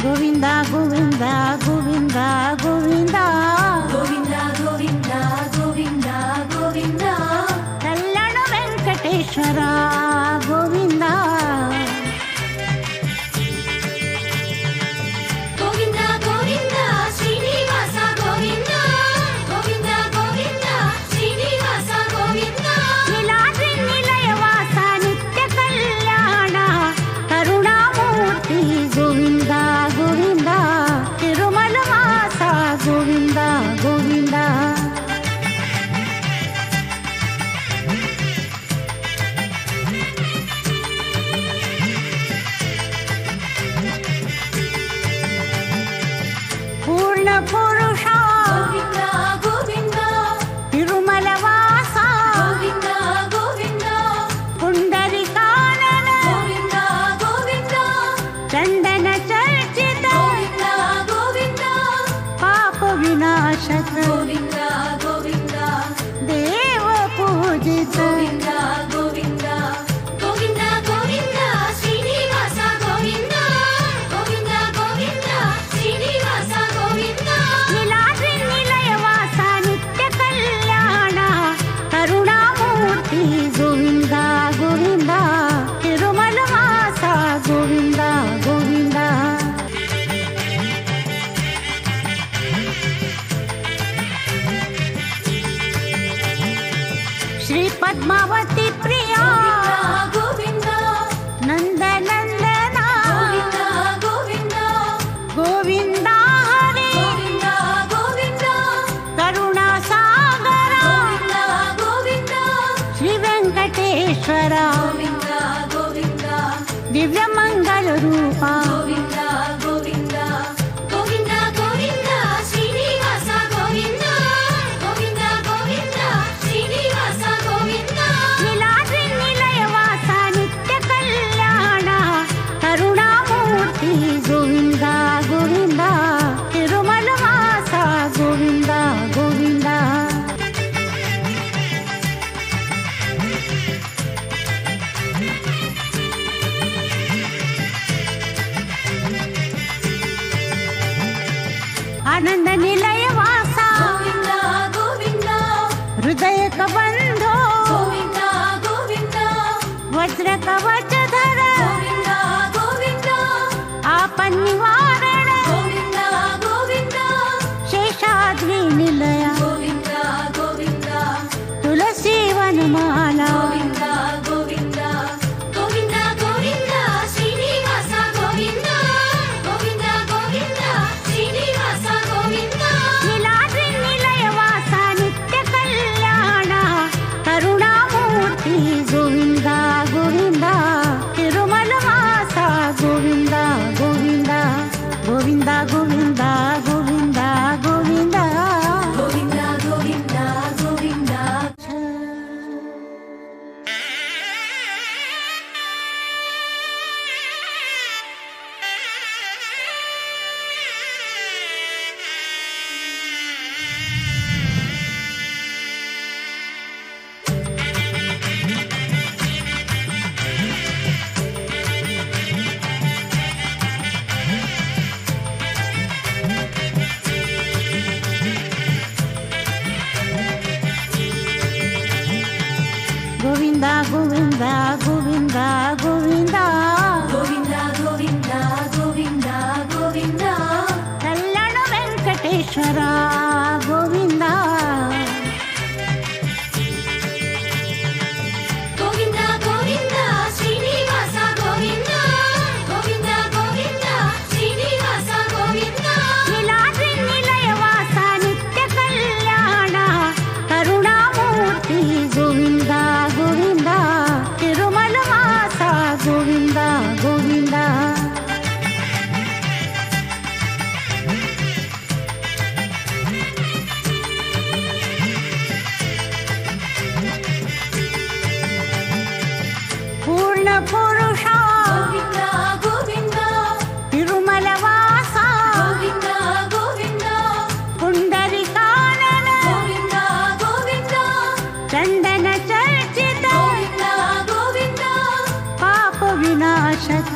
ಗೋವಿಂದ ಗೋವಿಂದ ಗೋವಿಂದ ಗೋವಿಂದ ಗೋವಿಂದ ಗೋವಿಂದ ಗೋವಿಂದ ಗೋವಿಂದ ಕಲ್ಯಾಣ ವೆಂಕಟೇಶ್ವರ ಗೋವಿಂದ ಗೋವಿಂದ ಗೋವಿಂದ ಶ್ರೀನಿವಾಸ ಗೋವಿಂದ ಗೋವಿಂದ ಗೋವಿಂದ ಶ್ರೀನಿವಾಸ ಗೋವಿಂದ ನೀಲಾದ್ರಿ ನಿಲಯವಾಸ ನಿತ್ಯ ಕಲ್ಯಾಣ ಕರುಣಾಮೂರ್ತಿ ಗೋವಿಂದ ಗೋವಿಂದ ತಿರುಮಲ ವಾಸ ಗೋವಿಂದ ಗೋವಿಂದ ಪೂರ್ಣ ಪುರುಷ ಗೋವಿಂದ ಗೋವಿಂದ ತಿರುಮಲ ವಾಸ ಗೋವಿಂದ ಗೋವಿಂದ ಪುಂಡರಿಕಾನನ ಗೋವಿಂದ ಗೋವಿಂದ ಚಂದನ ಚರ್ಚಿತ ಗೋವಿಂದ ಗೋವಿಂದ ಪಾಪ ವಿನಾಶಕ ಗೋವಿಂದ ಗೋವಿಂದ ದೇವ ಪೂಜಿತ ಗೋವಿಂದ ಗೋವಿಂದ ಗೋವಿಂದ ಗೋವಿಂದ ಶ್ರೀನಿವಾಸ ಗೋವಿಂದ ಗೋವಿಂದ ಗೋವಿಂದ ಶ್ರೀನಿವಾಸ ಗೋವಿಂದ ನೀಲಾದ್ರಿ ನಿಲಯವಾಸ ನಿತ್ಯ ಕಲ್ಯಾಣ ಕರುಣಾಮೂರ್ತಿ ಗೋವಿಂದ ಗೋವಿಂದ ತಿರುಮಲ ವಾಸ ಗೋವಿಂದ ಗೋವಿಂದ ಶ್ರೀ ಪದ್ಮಾವತಿ ಪ್ರಿಯ ಗೋವಿಂದ ನಂದನಂದನ ಗೋವಿಂದ ಗೋವಿಂದ ಗೋವಿಂದ ಹರೇ ಗೋವಿಂದ ಗೋವಿಂದ ಕರುಣಾ ಸಾಗರ ಗೋವಿಂದ ಗೋವಿಂದ ಶ್ರೀ ವೆಂಕಟೇಶ್ವರ ಗೋವಿಂದ ಗೋವಿಂದ ದಿವ್ಯ ಮಂಗಲ ರೂಪ ಗೋವಿಂದ ಗೋವಿಂದ ಗೋವಿಂದ ಗೋವಿಂದ ಶ್ರೀನಿವಾಸ ಗೋವಿಂದ ಗೋವಿಂದ ಗೋವಿಂದ ಶ್ರೀನಿವಾಸ ಗೋವಿಂದ ನೀಲಾದ್ರಿ ನಿಲಯವಾಸ ನಿತ್ಯ ಕಲ್ಯಾಣ ಕರುಣಾಮೂರ್ತಿ ಗೋವಿಂದ ಗೋವಿಂದ ತಿರುಮಲ ವಾಸ ಗೋವಿಂದ ಗೋವಿಂದ ಆನಂದ ನಿಲಯವಾಸ ಗೋವಿಂದ ಗೋವಿಂದ ಹೃದಯಕ ಬಂಧೋ ಗೋವಿಂದ ಗೋವಿಂದ ವಜ್ರ ಕವಚಧರ ಗೋವಿಂದ ಗೋವಿಂದ ಆಪನ್ನಿವಾರಣ ಗೋವಿಂದ ಗೋವಿಂದ ಶೇಷಾದ್ರಿ ನಿಲಯ ಗೋವಿಂದ ಗೋವಿಂದ ತುಳಸಿ ವನಮಾಲ ಗೋವಿಂದ ಗೋವಿಂದ ಗೋವಿಂದ ಗೋವಿಂದ ಶ್ರೀನಿವಾಸ ಗೋವಿಂದ ಗೋವಿಂದ ಗೋವಿಂದ ಶ್ರೀನಿವಾಸ ಗೋವಿಂದ ನೀಲಾದ್ರಿ ನಿಲಯವಾಸ ನಿತ್ಯ ಕಲ್ಯಾಣ ಕರುಣಾಮೂರ್ತಿ ಗೋವಿಂದ ಗೋವಿಂದ ತಿರುಮಲ ವಾಸ ಗೋವಿಂದ ಗೋವಿಂದ ಗೋವಿಂದ ಗೋವಿಂದ ಗೋವಿಂದ ಗೋವಿಂದ ಗೋವಿಂದ ಗೋವಿಂದ ಗೋವಿಂದ ಗೋವಿಂದ ಗೋವಿಂದ ಗೋವಿಂದ ಗೋವಿಂದ ಗೋವಿಂದ ಗೋವಿಂದ ಗೋವಿಂದ ಗೋವಿಂದ ಕಲ್ಯಾಣ ವೆಂಕಟೇಶ್ವರ ಗೋವಿಂದ ಗೋವಿಂದ ಗೋವಿಂದ ಶ್ರೀನಿವಾಸ ಗೋವಿಂದ ಗೋವಿಂದ ಗೋವಿಂದ ಶ್ರೀನಿವಾಸ ಗೋವಿಂದ ನೀಲಾದ್ರಿ ನಿಲಯವಾಸ ನಿತ್ಯ ಕಲ್ಯಾಣ ಕರುಣಾಮೂರ್ತಿ ಗೋವಿಂದ ಗೋವಿಂದ ತಿರುಮಲ ವಾಸ ಗೋವಿಂದ ಗೋವಿಂದ ಪೂರ್ಣ ಪುರುಷ ಗೋವಿಂದ ಗೋವಿಂದ ತಿರುಮಲ ವಾಸ ಗೋವಿಂದ ಗೋವಿಂದ ಪುಂಡರಿಕಾನನ ಗೋವಿಂದ ಗೋವಿಂದ ಚಂದನ ಚರ್ಚಿತ ಗೋವಿಂದ ಗೋವಿಂದ ಪಾಪ ವಿನಾಶಕ